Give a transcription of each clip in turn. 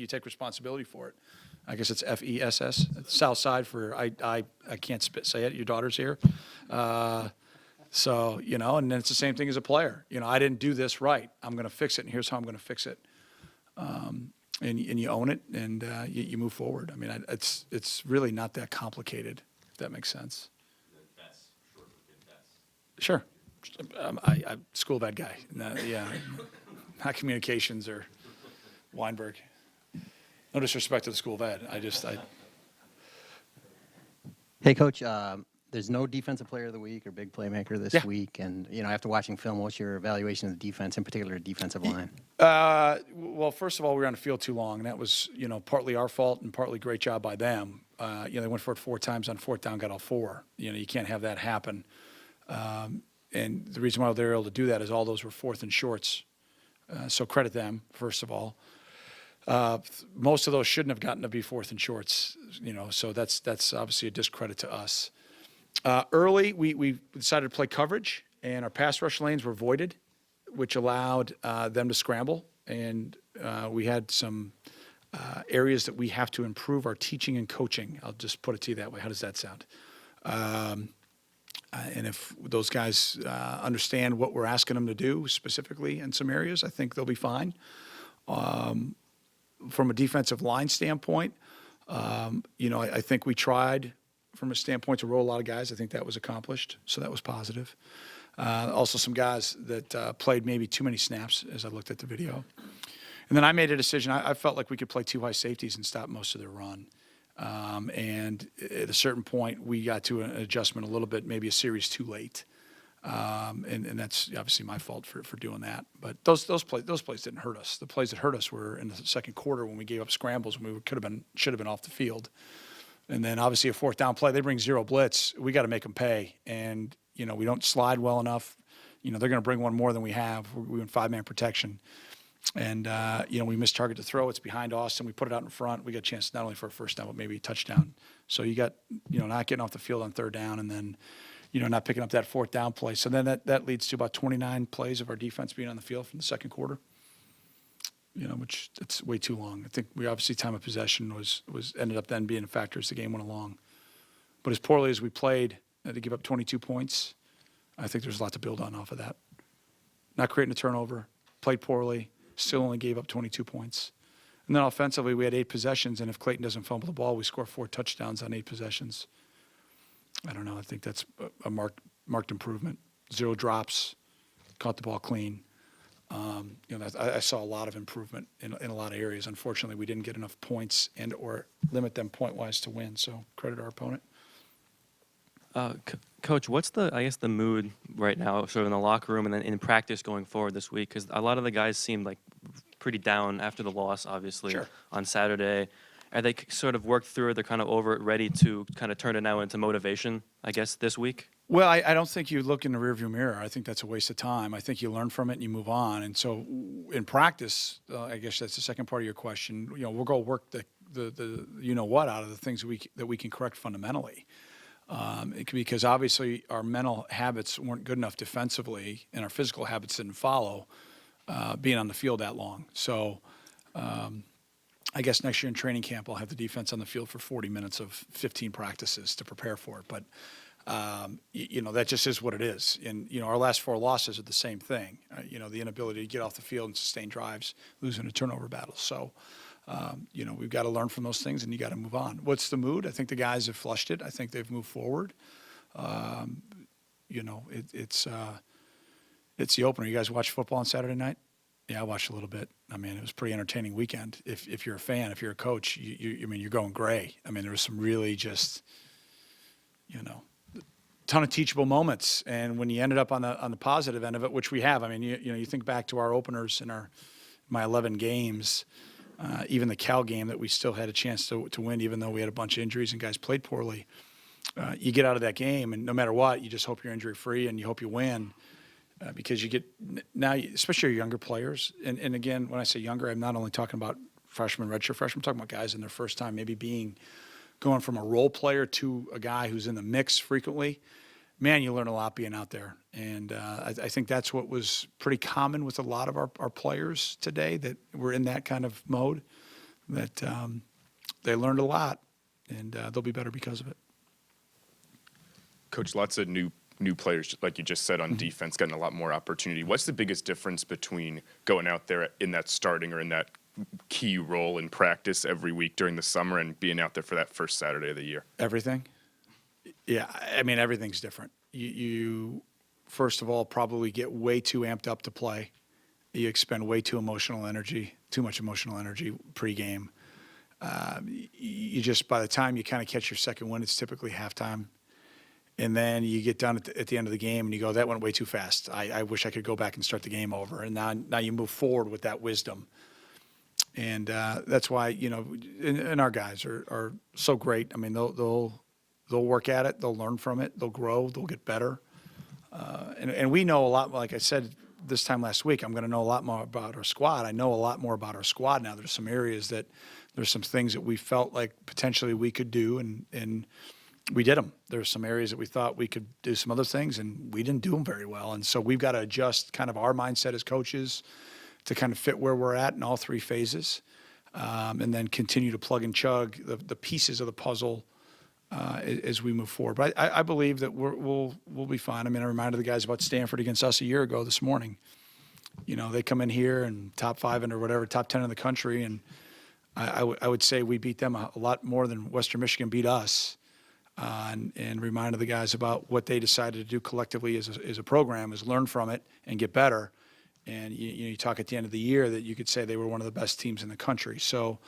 you take responsibility for it. I guess it's FESS, South Side for I can't say it. Your daughter's here. So, and then it's the same thing as a player. I didn't do this right. I'm going to fix it, and here's how I'm going to fix it. And you own it, and you move forward. I mean, it's really not that complicated, if that makes sense. Sure. I'm school of ed guy. Yeah. Not communications or Weinberg. No disrespect to the school of ed. Hey, Coach, there's no defensive player of the week or big playmaker this week. And, after watching film, what's your evaluation of the defense, in particular defensive line? Well, first of all, we were on the field too long, and that was, partly our fault and partly great job by them. They went for it 4 times on 4th down, got all 4. You can't have that happen. And the reason why they were able to do that is all those were 4th and shorts. So credit them, first of all. Most of those shouldn't have gotten to be 4th and shorts, so that's obviously a discredit to us. Early, we decided to play coverage, and our pass rush lanes were voided, which allowed them to scramble. And we had some areas that we have to improve our teaching and coaching. I'll just put it to you that way. How does that sound? And if those guys understand what we're asking them to do specifically in some areas, I think they'll be fine. From a defensive line standpoint, I think we tried from a standpoint to roll a lot of guys. I think that was accomplished, so that was positive. Also some guys that played maybe too many snaps as I looked at the video. And then I made a decision. I felt like we could play 2 high safeties and stop most of their run. And at a certain point, we got to an adjustment a little bit, maybe a series too late. And that's obviously my fault for doing that. But those plays didn't hurt us. The plays that hurt us were in the second quarter when we gave up scrambles when we should have been off the field. And then obviously a 4th down play, they bring 0 blitz. We got to make them pay. And, we don't slide well enough. They're going to bring one more than we have. We in 5-man protection. And, we missed target to throw. It's behind Austin. We put it out in front. We got a chance not only for a 1st down, but maybe a touchdown. So you got, not getting off the field on 3rd down and then, not picking up that 4th down play. So then that leads to about 29 plays of our defense being on the field from the second quarter, which it's way too long. I think we obviously time of possession was ended up then being a factor as the game went along. But as poorly as we played to give up 22 points, I think there's a lot to build on off of that. Not creating a turnover, played poorly, still only gave up 22 points. And then offensively, we had 8 possessions, and if Clayton doesn't fumble the ball, we score 4 touchdowns on 8 possessions. I don't know. I think that's a marked improvement. 0 drops, caught the ball clean. I saw a lot of improvement in a lot of areas. Unfortunately, we didn't get enough points and or limit them point-wise to win. So credit our opponent. Coach, what's the mood right now, sort of in the locker room and then in practice going forward this week? Because a lot of the guys seemed like pretty down after the loss, obviously, on Saturday. Are they sort of worked through it? They're kind of over it, ready to kind of turn it now into motivation, I guess, this week? Well, I don't think you look in the rearview mirror. I think that's a waste of time. I think you learn from it and you move on. And so in practice, I guess that's the second part of your question. We'll go work the out of the things that we can correct fundamentally. Because obviously our mental habits weren't good enough defensively and our physical habits didn't follow being on the field that long. So I guess next year in training camp, I'll have the defense on the field for 40 minutes of 15 practices to prepare for it. But, that just is what it is. And, our last 4 losses are the same thing. The inability to get off the field and sustain drives, losing a turnover battle. So, we've got to learn from those things and you got to move on. What's the mood? I think the guys have flushed it. I think they've moved forward. It's the opener. You guys watch football on Saturday night? Yeah, I watched a little bit. I mean, it was a pretty entertaining weekend. If you're a fan, if you're a coach, you're going gray. I mean, there was some really just, ton of teachable moments. And when you ended up on the positive end of it, which we have, I mean, you think back to our openers in my 11 games, even the Cal game that we still had a chance to win, even though we had a bunch of injuries and guys played poorly. You get out of that game, and no matter what, you just hope you're injury-free and you hope you win. Because you get now, especially your younger players, and again, when I say younger, I'm not only talking about freshmen, redshirt freshmen, I'm talking about guys in their first time, maybe going from a role player to a guy who's in the mix frequently. Man, you learn a lot being out there, and I think that's what was pretty common with a lot of our players today that were in that kind of mode. that they learned a lot, and they'll be better because of it. Coach, lots of new players, like you just said, on Mm-hmm. defense, getting a lot more opportunity. What's the biggest difference between going out there in that starting or in that key role in practice every week during the summer and being out there for that first Saturday of the year? Everything. Yeah, I mean, everything's different. You first of all, probably get way too amped up to play. You expend way too much emotional energy pregame. You just, by the time you kind of catch your second wind, it's typically halftime. And then you get done at the end of the game and you go, that went way too fast. I wish I could go back and start the game over. And now you move forward with that wisdom. And that's why, and our guys are so great. I mean, they'll work at it. They'll learn from it. They'll grow. They'll get better. And we know a lot, like I said this time last week, I'm going to know a lot more about our squad. I know a lot more about our squad now. There's some areas there's some things that we felt like potentially we could do, and we did them. There's some areas that we thought we could do some other things, and we didn't do them very well. And so we've got to adjust kind of our mindset as coaches to kind of fit where we're at in all three phases, and then continue to plug and chug the pieces of the puzzle as we move forward. But I believe that we'll be fine. I mean, I reminded the guys about Stanford against us a year ago this morning. They come in here and top 5 or whatever, top 10 in the country, and I would say we beat them a lot more than Western Michigan beat us. And reminded the guys about what they decided to do collectively as a program, is learn from it and get better. And you talk at the end of the year that you could say they were one of the best teams in the country. So,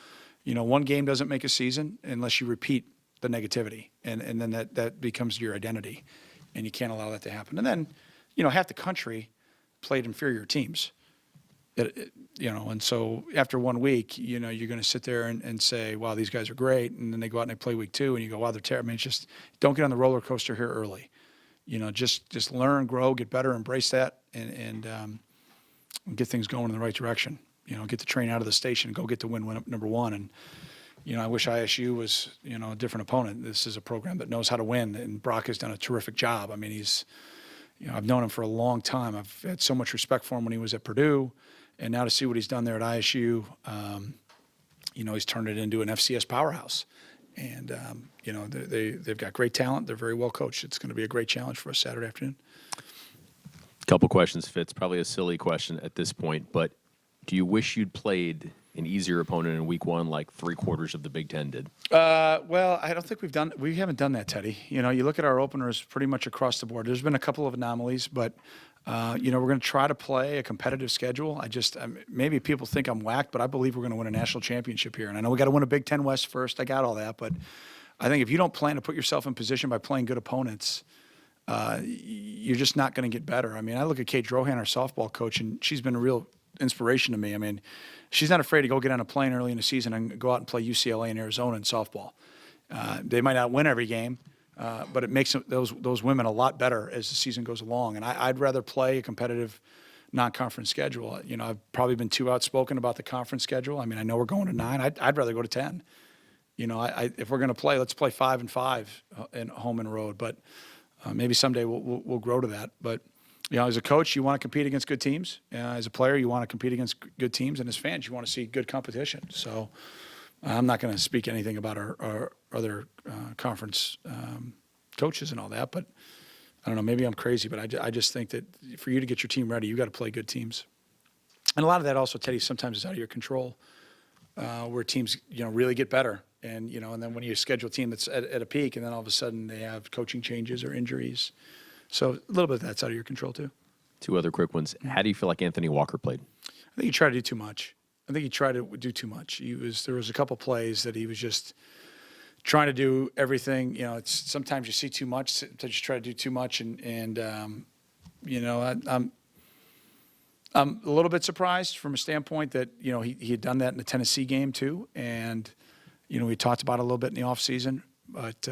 one game doesn't make a season unless you repeat the negativity, and then that becomes your identity, and you can't allow that to happen. And then, half the country played inferior teams. And so after 1 week, you're going to sit there and say, wow, these guys are great. And then they go out and they play week 2 and you go, wow, they're terrible. I mean, it's just, don't get on the roller coaster here early. Just learn, grow, get better, embrace that, and get things going in the right direction. Get the train out of the station and go get the win number 1. And, I wish ISU was, a different opponent. This is a program that knows how to win, and Brock has done a terrific job. I mean, he's, I've known him for a long time. I've had so much respect for him when he was at Purdue. And now to see what he's done there at ISU, he's turned it into an FCS powerhouse. And, they've got great talent. They're very well coached. It's going to be a great challenge for us Saturday afternoon. Couple questions, Fitz. Probably a silly question at this point, but do you wish you'd played an easier opponent in week 1 like 3/4 of the Big Ten did? Well, I don't think we haven't done that, Teddy. You look at our openers pretty much across the board. There's been a couple of anomalies, but we're going to try to play a competitive schedule. Maybe people think I'm whacked, but I believe we're going to win a national championship here. And I know we got to win a Big Ten West first. I got all that, but I think if you don't plan to put yourself in position by playing good opponents, you're just not going to get better. I mean, I look at Kate Drohan, our softball coach, and she's been a real inspiration to me. I mean, she's not afraid to go get on a plane early in the season and go out and play UCLA and Arizona in softball. They might not win every game, but it makes those women a lot better as the season goes along. And I'd rather play a competitive non-conference schedule. I've probably been too outspoken about the conference schedule. I mean, I know we're going to 9. I'd rather go to 10. If we're going to play, let's play 5-5 in home and road. But maybe someday we'll grow to that. But as a coach, you want to compete against good teams. As a player, you want to compete against good teams. And as fans, you want to see good competition. So I'm not going to speak anything about our other conference coaches and all that. But I don't know, maybe I'm crazy. But I just think that for you to get your team ready, you got to play good teams. And a lot of that also, Teddy, sometimes is out of your control, where teams, really get better. And, and then when you schedule a team that's at a peak, and then all of a sudden they have coaching changes or injuries. So a little bit of that's out of your control too. 2 other quick ones. How do you feel like Anthony Walker played? I think he tried to do too much. There was a couple plays that he was just trying to do everything. It's sometimes you see too much, sometimes you try to do too much, and I'm a little bit surprised from a standpoint that he had done that in the Tennessee game too, and we talked about it a little bit in the offseason, but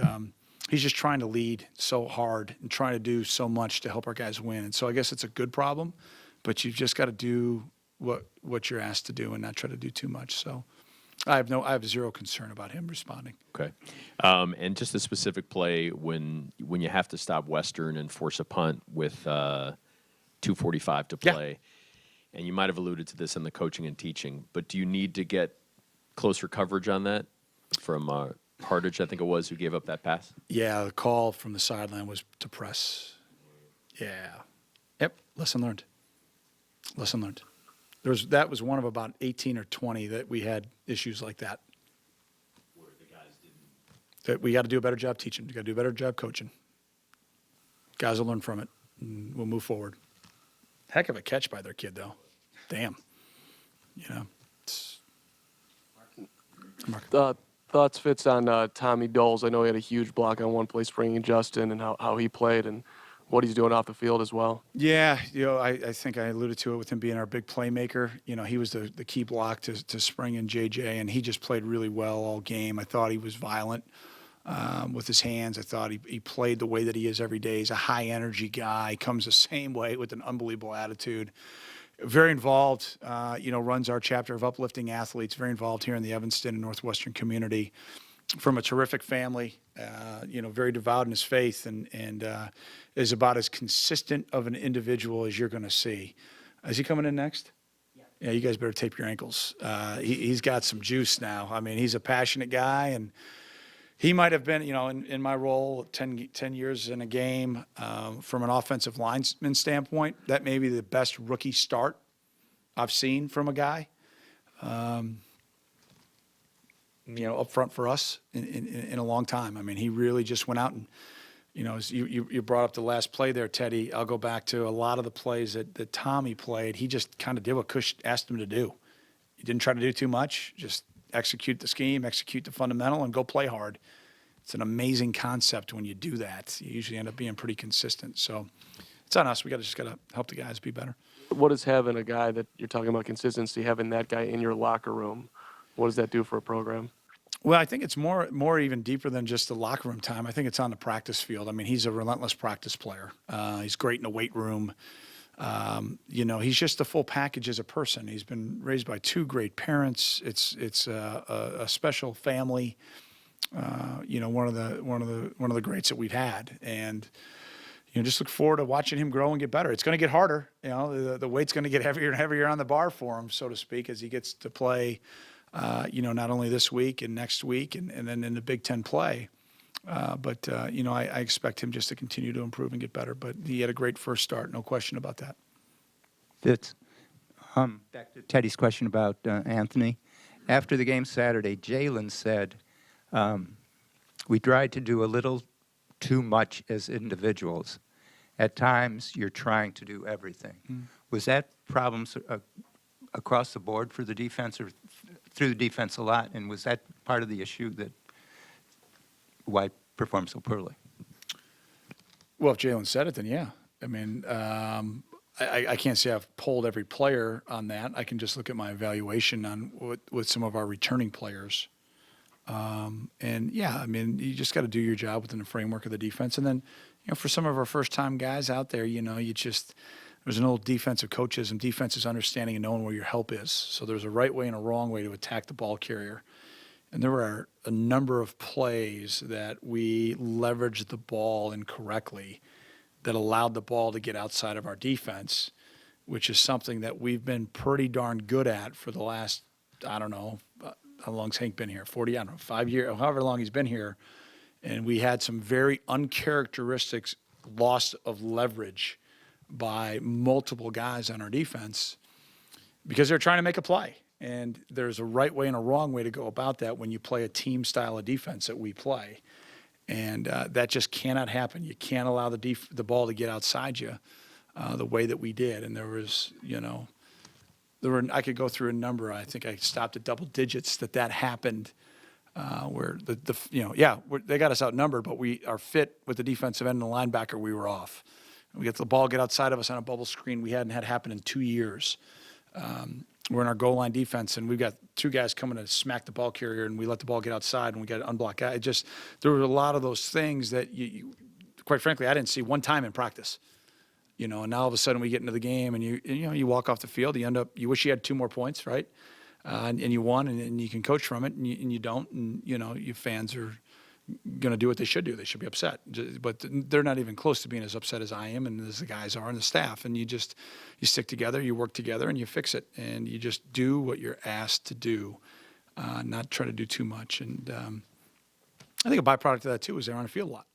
he's just trying to lead so hard and trying to do so much to help our guys win. And so I guess it's a good problem, but you've just got to do what you're asked to do and not try to do too much. So I have zero concern about him responding. Okay. And just a specific play when you have to stop Western and force a punt with 2:45 to play, and you might have alluded to this in the coaching and teaching, but do you need to get closer coverage on that from Hardage, I think it was, who gave up that pass? Yeah, the call from the sideline was to press. Yeah. Yep. Lesson learned. Lesson learned. That was one of about 18 or 20 that we had issues like that. Where the guys didn't. That we got to do a better job teaching. We got to do a better job coaching. Guys will learn from it, and we'll move forward. Heck of a catch by their kid, though. Damn. You know. Mark. Thoughts, Fitz, on Tommy Doles. I know he had a huge block on one play springing Justin and how he played and what he's doing off the field as well. Yeah, I think I alluded to it with him being our big playmaker. He was the key block to Spring and JJ, and he just played really well all game. I thought he was violent with his hands. I thought he played the way that he is every day. He's a high-energy guy, comes the same way with an unbelievable attitude. Very involved, runs our chapter of uplifting athletes, very involved here in the Evanston and Northwestern community. From a terrific family, very devout in his faith, and is about as consistent of an individual as you're going to see. Is he coming in next? Yeah, you guys better tape your ankles. He's got some juice now. I mean, he's a passionate guy, and he might have been, in my role, 10 years in a game, from an offensive lineman standpoint, that may be the best rookie start I've seen from a guy. Up front for us in a long time. I mean, he really just went out and, as you brought up the last play there, Teddy. I'll go back to a lot of the plays that Tommy played. He just kind of did what Cush asked him to do. He didn't try to do too much. Just execute the scheme, execute the fundamental, and go play hard. It's an amazing concept when you do that. You usually end up being pretty consistent. So it's on us. We just got to help the guys be better. What is having a guy that you're talking about consistency, having that guy in your locker room, what does that do for a program? Well, I think it's more even deeper than just the locker room time. I think it's on the practice field. I mean, he's a relentless practice player. He's great in the weight room. He's just a full package as a person. He's been raised by two great parents. It's a special family. One of the greats that we've had, and just look forward to watching him grow and get better. It's going to get harder. The weight's going to get heavier and heavier on the bar for him, so to speak, as he gets to play. Not only this week and next week and then in the Big Ten play. But I expect him just to continue to improve and get better. But he had a great first start, no question about that. Fitz, back to Teddy's question about Anthony. After the game Saturday, Jalen said, we tried to do a little too much as individuals. At times, you're trying to do everything. Was that problems across the board for the defense or through the defense a lot? And was that part of the issue that why it performed so poorly? Well, if Jalen said it, then yeah. I mean, I can't say I've polled every player on that. I can just look at my evaluation on with some of our returning players. And yeah, I mean, you just got to do your job within the framework of the defense. And then, for some of our first-time guys out there, there's an old defensive coaches and defenses understanding and knowing where your help is. So there's a right way and a wrong way to attack the ball carrier. And there were a number of plays that we leveraged the ball incorrectly that allowed the ball to get outside of our defense, which is something that we've been pretty darn good at for the last, I don't know, how long's Hank been here? 40, I don't know, 5 years, however long he's been here. And we had some very uncharacteristic loss of leverage by multiple guys on our defense because they're trying to make a play. And there's a right way and a wrong way to go about that when you play a team style of defense that we play. And that just cannot happen. You can't allow the ball to get outside you the way that we did. And there was, I could go through a number. I think I stopped at double digits that happened where they got us outnumbered, but our fit with the defensive end and the linebacker, we were off. We get the ball get outside of us on a bubble screen we hadn't had happen in 2 years. We're in our goal line defense, and we've got two guys coming to smack the ball carrier, and we let the ball get outside, and we got an unblocked guy. There were a lot of those things that, quite frankly, I didn't see one time in practice. And now all of a sudden we get into the game, and you walk off the field, you wish you had 2 more points, right? And you won, and you can coach from it, and you don't, and your fans are going to do what they should do. They should be upset, but they're not even close to being as upset as I am and as the guys are and the staff. And you stick together, you work together, and you fix it, and you just do what you're asked to do. not try to do too much. And I think a byproduct of that too is they're on the field a lot.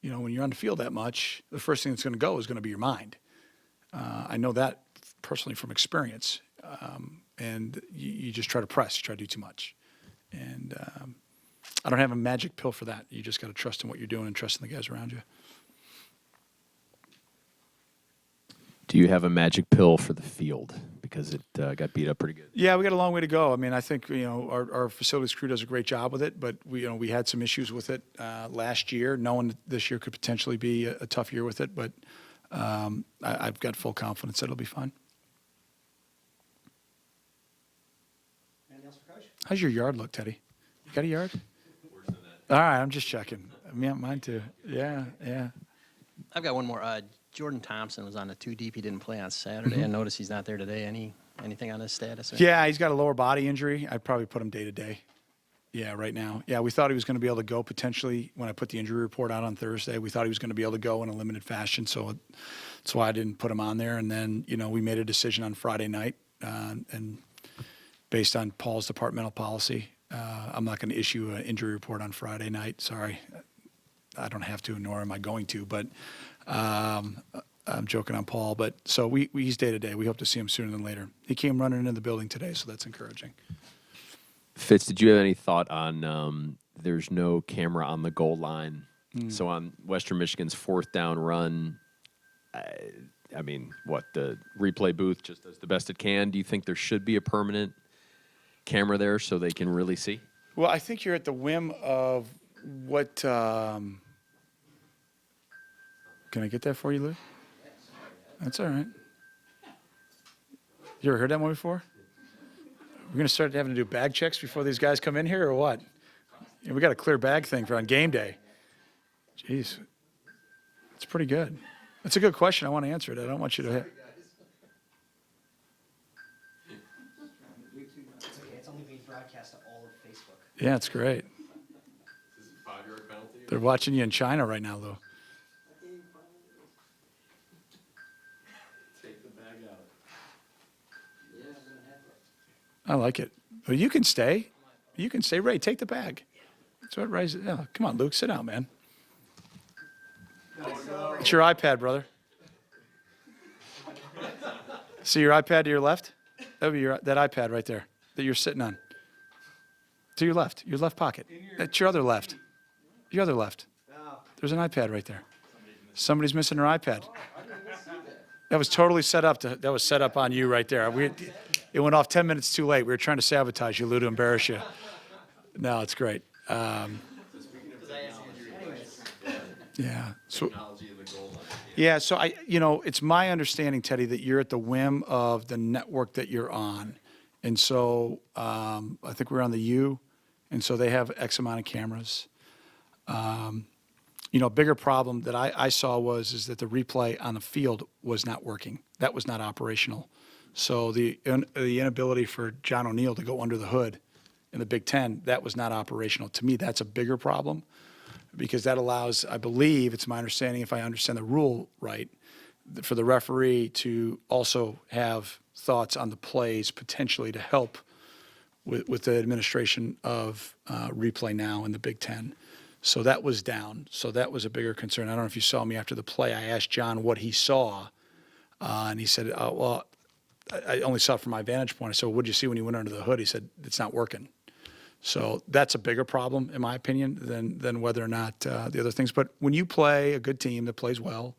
You know, when you're on the field that much, the first thing that's going to go is going to be your mind. I know that personally from experience. And you just try to press, you try to do too much. And I don't have a magic pill for that. You just got to trust in what you're doing and trust in the guys around you. Do you have a magic pill for the field? Because it got beat up pretty good. Yeah, we got a long way to go. I mean, I think, you know, our facilities crew does a great job with it, but we had some issues with it last year, knowing that this year could potentially be a tough year with it, but I've got full confidence that it'll be fine. Anything else for Coach? How's your yard look, Teddy? You got a yard? All right, I'm just checking. Yeah, mine too. Yeah. I've got one more. Jordan Thompson was on the 2 deep. He didn't play on Saturday. I noticed he's not there today. Anything on his status? Or? Yeah, he's got a lower body injury. I'd probably put him day to day. Yeah, right now. Yeah, we thought he was going to be able to go potentially when I put the injury report out on Thursday. We thought he was going to be able to go in a limited fashion, so that's why I didn't put him on there. And then, we made a decision on Friday night, and based on Paul's departmental policy, I'm not going to issue an injury report on Friday night. Sorry. I don't have to, nor am I going to, but I'm joking on Paul. But so he's day to day. We hope to see him sooner than later. He came running into the building today, so that's encouraging. Fitz, did you have any thought on there's no camera on the goal line? So on Western Michigan's 4th down run, I mean, the replay booth just does the best it can. Do you think there should be a permanent camera there so they can really see? Well, I think you're at the whim of what can I get that for you, Lou? That's all right. You ever heard that one before? We're going to start having to do bag checks before these guys come in here or what? Yeah, we got a clear bag thing for on game day. Jeez. That's pretty good. That's a good question. I want to answer it. I don't want you to. It's only being broadcast to all of Facebook. Yeah, it's great. They're watching you in China right now, Lou. I like it. Well, you can stay. You can stay. Ray, take the bag. That's what Ray's. Yeah, come on, Luke, sit down, man. It's your iPad, brother. See your iPad to your left? That would be that iPad right there that you're sitting on. To your left pocket. That's your other left. Your other left. There's an iPad right there. Somebody's missing their iPad. That was totally set up. That was set up on you right there. It went off 10 minutes too late. We were trying to sabotage you, Lou, to embarrass you. No, it's great. Yeah. So it's my understanding, Teddy, that you're at the whim of the network that you're on. And so I think we're on the U, and so they have X amount of cameras. A bigger problem that I saw is that the replay on the field was not working. That was not operational. So the inability for John O'Neill to go under the hood in the Big Ten, that was not operational. To me, that's a bigger problem because that allows, I believe, it's my understanding, if I understand the rule right, for the referee to also have thoughts on the plays potentially to help with the administration of replay now in the Big Ten. So that was down. So that was a bigger concern. I don't know if you saw me after the play. I asked John what he saw, and he said, I only saw it from my vantage point. I said, what did you see when you went under the hood? He said, it's not working. So that's a bigger problem, in my opinion, than whether or not the other things. But when you play a good team that plays well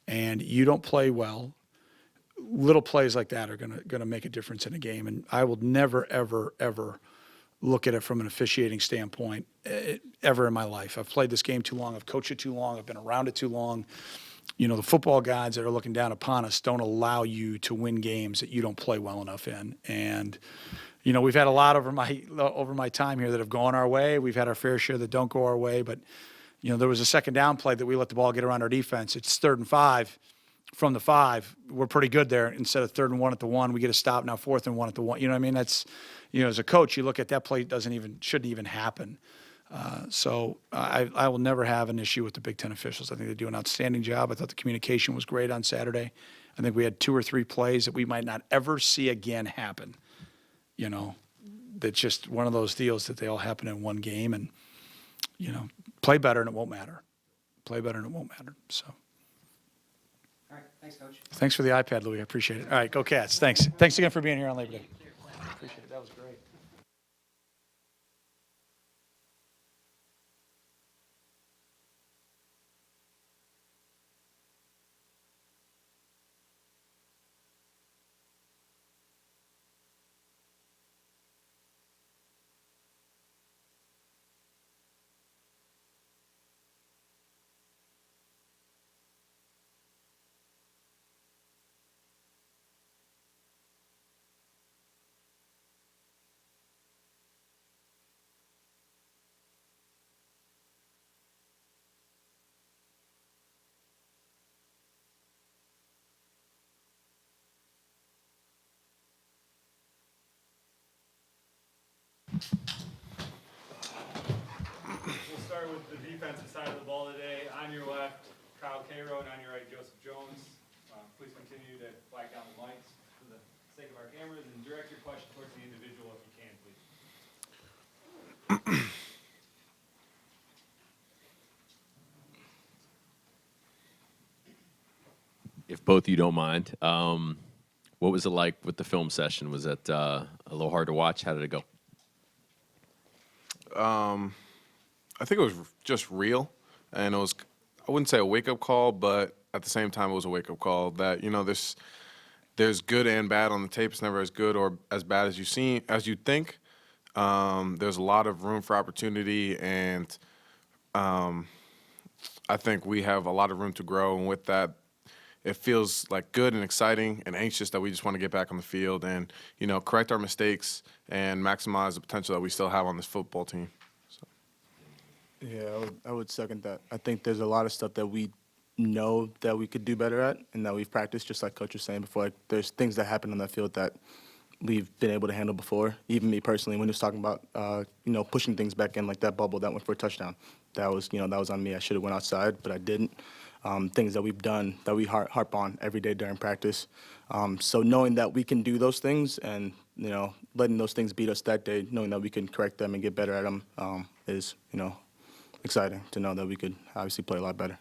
and you don't play well, little plays like that are gonna make a difference in a game. And I will never, ever, ever look at it from an officiating standpoint ever in my life. I've played this game too long. I've coached it too long. I've been around it too long. The football gods that are looking down upon us don't allow you to win games that you don't play well enough in. And, we've had a lot over my time here that have gone our way. We've had our fair share that don't go our way. But, there was a second down play that we let the ball get around our defense. It's 3rd and 5 from the 5. We're pretty good there. Instead of 3rd and 1 at the 1, we get a stop. Now 4th and 1 at the 1. You know what I mean? That's, as a coach, you look at that play, shouldn't even happen. So I will never have an issue with the Big Ten officials. I think they do an outstanding job. I thought the communication was great on Saturday. I think we had 2 or 3 plays that we might not ever see again happen. that's just one of those deals that they all happen in one game, and play better and it won't matter. Play better and it won't matter. So. All right, thanks, Coach. Thanks for the iPad, Louis. I appreciate it. All right, go Cats. Thanks. Thanks again for being here on Labor Day. Appreciate it. That was great. We'll start with the defensive side of the ball today. On your left, Kyle Cairo, and on your right, Joseph Jones. Please continue to flag down the mics for the sake of our cameras and direct your question towards the individual if you can, please. If both of you don't mind, what was it like with the film session? Was it a little hard to watch? How did it go? I think it was just real, and it was, I wouldn't say a wake-up call, but at the same time it was a wake-up call that, there's good and bad on the tape. It's never as good or as bad as you think. There's a lot of room for opportunity, and I think we have a lot of room to grow, and with that, it feels like good and exciting and anxious that we just want to get back on the field and, correct our mistakes and maximize the potential that we still have on this football team. Yeah, I would second that. I think there's a lot of stuff that we know that we could do better at and that we've practiced, just like Coach was saying before. Like, there's things that happen on that field that we've been able to handle before. Even me personally, when he was talking about, pushing things back in, like that bubble that went for a touchdown, that was on me. I should have went outside, but I didn't. Things that we've done that we harp on every day during practice. So knowing that we can do those things and, letting those things beat us that day, knowing that we can correct them and get better at them is, exciting to know that we could obviously play a lot better.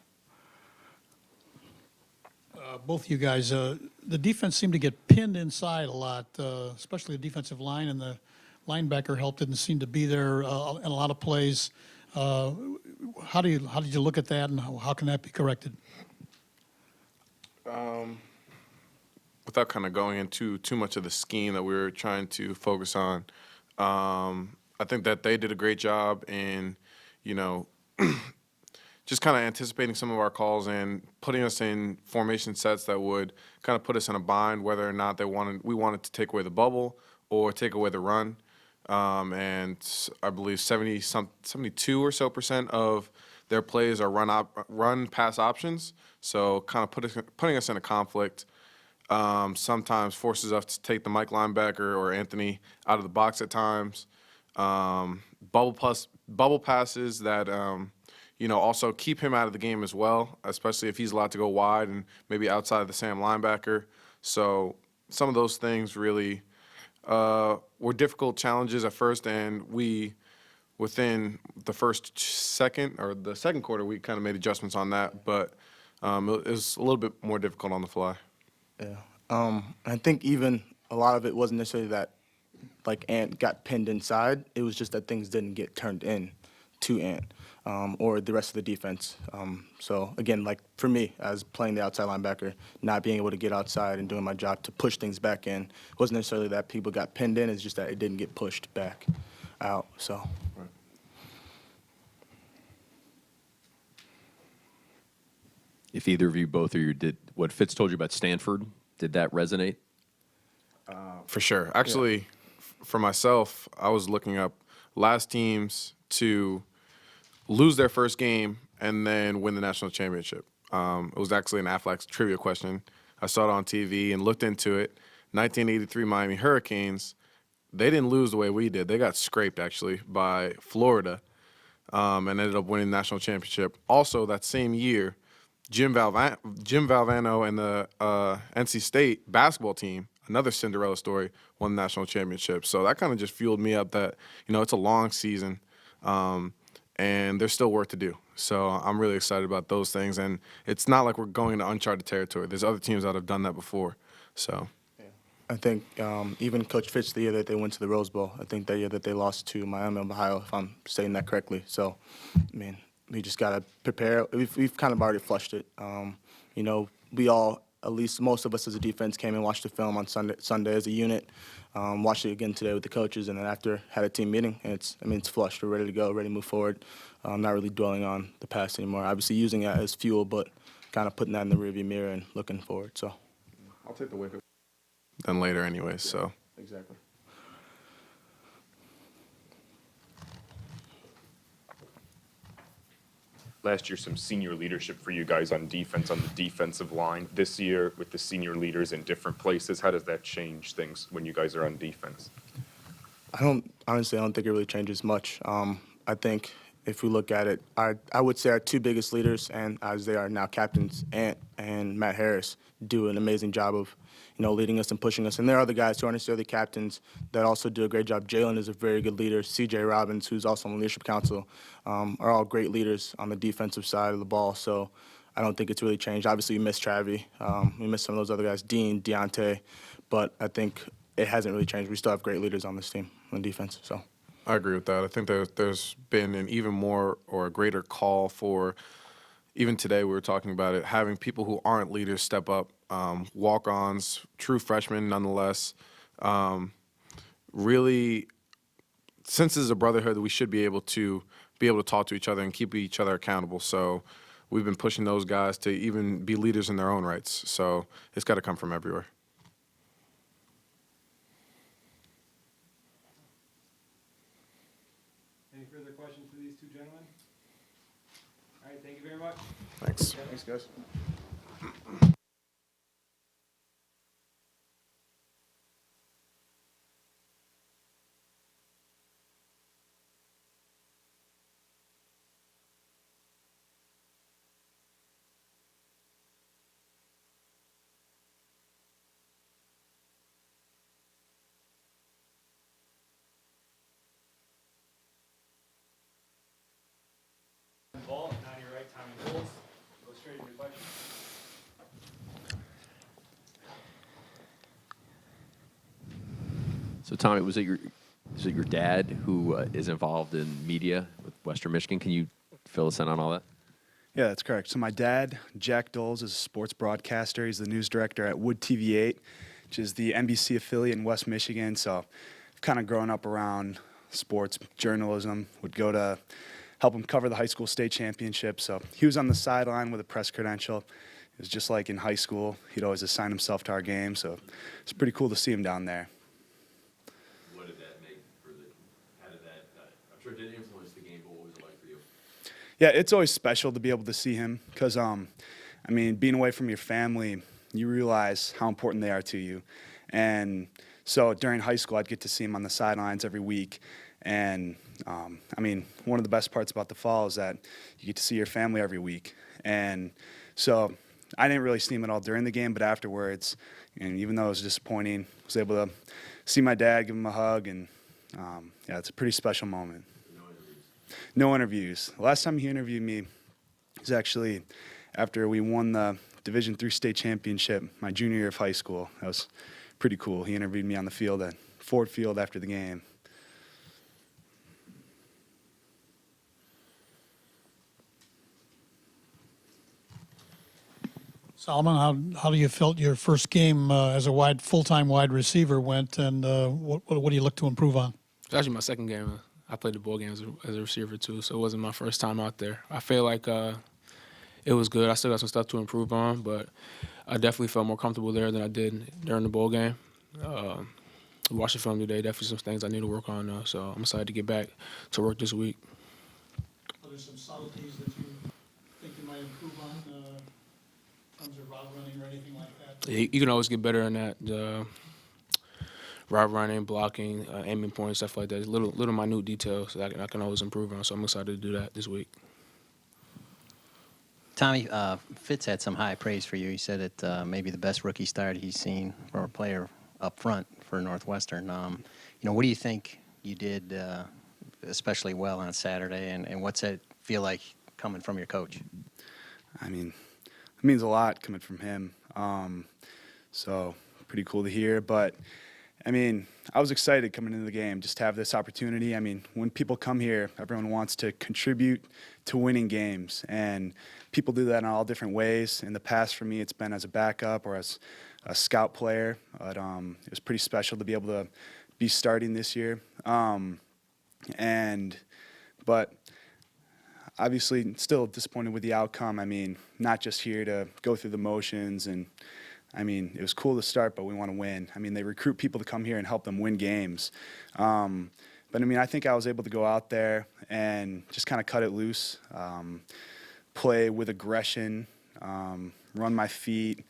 Both you guys, the defense seemed to get pinned inside a lot, especially the defensive line, and the linebacker help didn't seem to be there in a lot of plays. How did you look at that, and how can that be corrected? Without kind of going into too much of the scheme that we were trying to focus on, I think that they did a great job in, just kind of anticipating some of our calls and putting us in formation sets that would kind of put us in a bind, whether or not we wanted to take away the bubble or take away the run. And I believe 72 or so % of their plays are run pass options. So kind of putting us in a conflict. Sometimes forces us to take the Mike linebacker or Anthony out of the box at times. Bubble passes that also keep him out of the game as well, especially if he's allowed to go wide and maybe outside of the Sam linebacker. So some of those things really were difficult challenges at first, and within the second quarter, we kind of made adjustments on that, but it was a little bit more difficult on the fly. Yeah. I think even a lot of it wasn't necessarily that, like, Ant got pinned inside. It was just that things didn't get turned in to Ant or the rest of the defense. So, again, like, for me, as playing the outside linebacker, not being able to get outside and doing my job to push things back in, it wasn't necessarily that people got pinned in. It's just that it didn't get pushed back out. So. Right. If either of you, both of you, did what Fitz told you about Stanford, did that resonate? For sure. Actually, for myself, I was looking up last teams to lose their first game and then win the national championship. It was actually an Aflac trivia question. I saw it on TV and looked into it. 1983 Miami Hurricanes, they didn't lose the way we did. They got scraped, actually, by Florida and ended up winning the national championship. Also, that same year, Jim Valvano and the NC State basketball team another Cinderella story, won the national championship. So that kind of just fueled me up that, it's a long season, and there's still work to do. So I'm really excited about those things. And it's not like we're going into uncharted territory. There's other teams that have done that before. So I think even Coach Fitz, the year that they went to the Rose Bowl, I think that year that they lost to Miami of Ohio, if I'm saying that correctly. So, I mean, we just got to prepare. We've kind of already flushed it. We all, at least most of us as a defense, came and watched the film on Sunday as a unit, watched it again today with the coaches, and then after had a team meeting. And it's flushed. We're ready to go, ready to move forward. Not really dwelling on the past anymore. Obviously using it as fuel, but kind of putting that in the rearview mirror and looking forward. So I'll take the win. Then later anyway, so. exactly. Last year, some senior leadership for you guys on defense, on the defensive line. This year, with the senior leaders in different places, how does that change things when you guys are on defense? I don't think it really changes much. I think if we look at it, I would say our two biggest leaders, and as they are now captains, Ant and Matt Harris, do an amazing job of, leading us and pushing us. And there are other guys who aren't necessarily captains that also do a great job. Jalen is a very good leader. C.J. Robbins, who's also on the leadership council, are all great leaders on the defensive side of the ball. So I don't think it's really changed. Obviously, we miss Travie. We miss some of those other guys, Dean, Deontay. But I think it hasn't really changed. We still have great leaders on this team on defense. So I agree with that. I think there's been an even more or a greater call for, even today we were talking about it, having people who aren't leaders step up, walk-ons, true freshmen nonetheless. Really, since this is a brotherhood, we should be able to talk to each other and keep each other accountable. So we've been pushing those guys to even be leaders in their own rights. So it's got to come from everywhere. Any further questions for these two gentlemen? All right, thank you very much. Thanks. thanks, guys. Ball, and on your right, Tommy Bowles. Go straight to your question. So, Tommy, is it your dad who is involved in media with Western Michigan? Can you fill us in on all that? Yeah, that's correct. So my dad, Jack Doles, is a sports broadcaster. He's the news director at Wood TV8, which is the NBC affiliate in West Michigan. So I've kind of grown up around sports journalism, would go to help him cover the high school state championship. So he was on the sideline with a press credential. It was just like in high school. He'd always assign himself to our game. So it's pretty cool to see him down there. What did that make how did that, I'm sure it didn't influence the game, but what was it like for you? Yeah, it's always special to be able to see him because, being away from your family, you realize how important they are to you. And so during high school, I'd get to see him on the sidelines every week. And, one of the best parts about the fall is that you get to see your family every week. And so I didn't really see him at all during the game, but afterwards, and even though it was disappointing, I was able to see my dad, give him a hug, and, it's a pretty special moment. No interviews. The last time he interviewed me was actually after we won the Division III state championship my junior year of high school. That was pretty cool. He interviewed me on the field at Ford Field after the game. Solomon, how do you felt your first game as a full-time wide receiver went, and what do you look to improve on? It's actually my second game. I played the bowl game as a receiver too, so it wasn't my first time out there. I feel like it was good. I still got some stuff to improve on, but I definitely felt more comfortable there than I did during the bowl game. Watching film today, definitely some things I need to work on, so I'm excited to get back to work this week. Are there some subtleties that you think you might improve on in terms of route running or anything like that? You can always get better in that. Route running, blocking, aiming points, stuff like that. Little minute details that I can always improve on, so I'm excited to do that this week. Tommy, Fitz had some high praise for you. He said it may be the best rookie start he's seen from a player up front for Northwestern. What do you think you did especially well on Saturday, and what's it feel like coming from your coach? I mean, it means a lot coming from him. So pretty cool to hear. But I mean, I was excited coming into the game just to have this opportunity. I mean, when people come here, everyone wants to contribute to winning games, and people do that in all different ways. In the past, for me, it's been as a backup or as a scout player. But it was pretty special to be able to be starting this year. But obviously still disappointed with the outcome. I mean, not just here to go through the motions, and I mean, it was cool to start, but we want to win. I mean, they recruit people to come here and help them win games. But I mean, I think I was able to go out there and just kind of cut it loose, play with aggression, run my feet,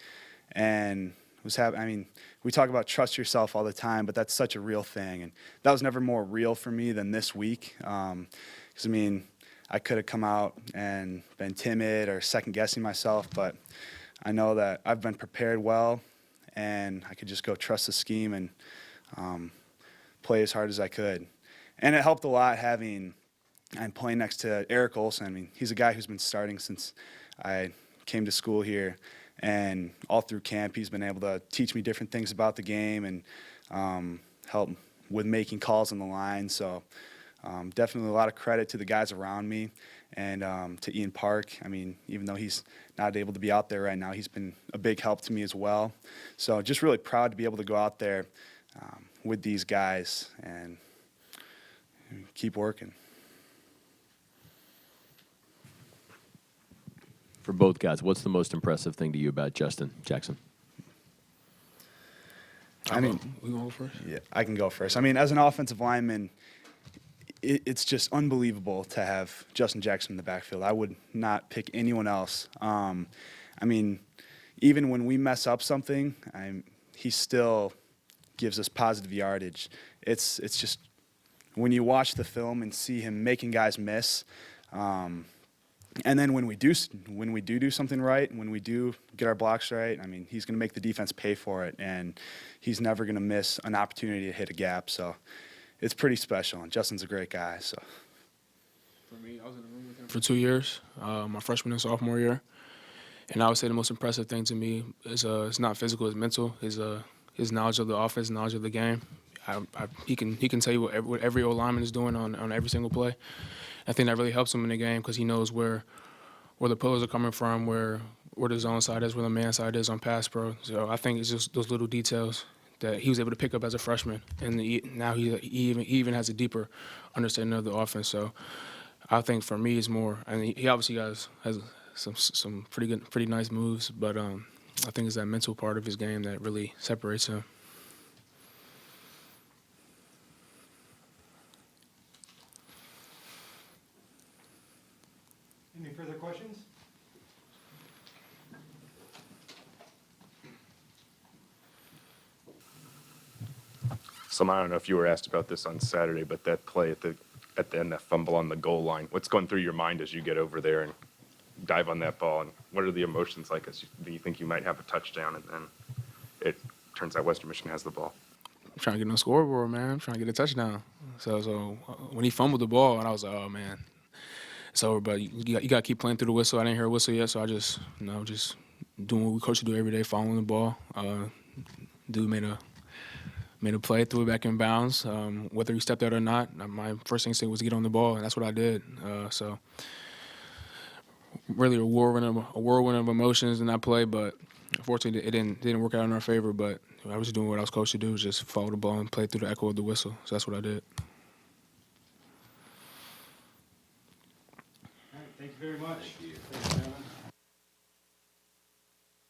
and I mean, we talk about trust yourself all the time, but that's such a real thing. And that was never more real for me than this week. 'Cause I mean, I could have come out and been timid or second-guessing myself, but I know that I've been prepared well, and I could just go trust the scheme and play as hard as I could. And it helped a lot I'm playing next to Eric Olson. I mean, he's a guy who's been starting since I came to school here, and all through camp he's been able to teach me different things about the game and help with making calls on the line. So definitely a lot of credit to the guys around me and to Ian Park. I mean, even though he's not able to be out there right now, he's been a big help to me as well. So just really proud to be able to go out there with these guys and keep working. For both guys, what's the most impressive thing to you about Justin Jackson? I mean, we going first? Yeah, I can go first. I mean, as an offensive lineman, it's just unbelievable to have Justin Jackson in the backfield. I would not pick anyone else. I mean, even when we mess up something, he still gives us positive yardage. It's just when you watch the film and see him making guys miss, and then when we do something right, when we do get our blocks right, I mean, he's going to make the defense pay for it, and he's never going to miss an opportunity to hit a gap. So it's pretty special, and Justin's a great guy. So For me, I was in the room with him for 2 years, my freshman and sophomore year, and I would say the most impressive thing to me is it's not physical, it's mental. His knowledge of the offense, knowledge of the game. He can tell you what every O-lineman is doing on every single play. I think that really helps him in the game because he knows where the pillars are coming from, where the zone side is, where the man side is on pass pro. So I think it's just those little details that he was able to pick up as a freshman, and now he even has a deeper understanding of the offense. So I think for me it's more, and he obviously has some pretty nice moves, but I think it's that mental part of his game that really separates him. Any further questions? So I don't know if you were asked about this on Saturday, but that play at the end, that fumble on the goal line, what's going through your mind as you get over there and dive on that ball, and what are the emotions like as you think you might have a touchdown, and then it turns out Western Michigan has the ball? I'm trying to get on the scoreboard, man. I'm trying to get a touchdown. So when he fumbled the ball, and I was like, oh, man, it's over. But you got to keep playing through the whistle. I didn't hear a whistle yet, so I just doing what we coach do every day, following the ball. Dude made a play, threw it back in bounds. Whether he stepped out or not, my first instinct was to get on the ball, and that's what I did. So really a whirlwind of emotions in that play, but unfortunately it didn't work out in our favor. But I was doing what I was coached to do, just follow the ball and play through the echo of the whistle. So that's what I did. All right, thank you very much. Thank you.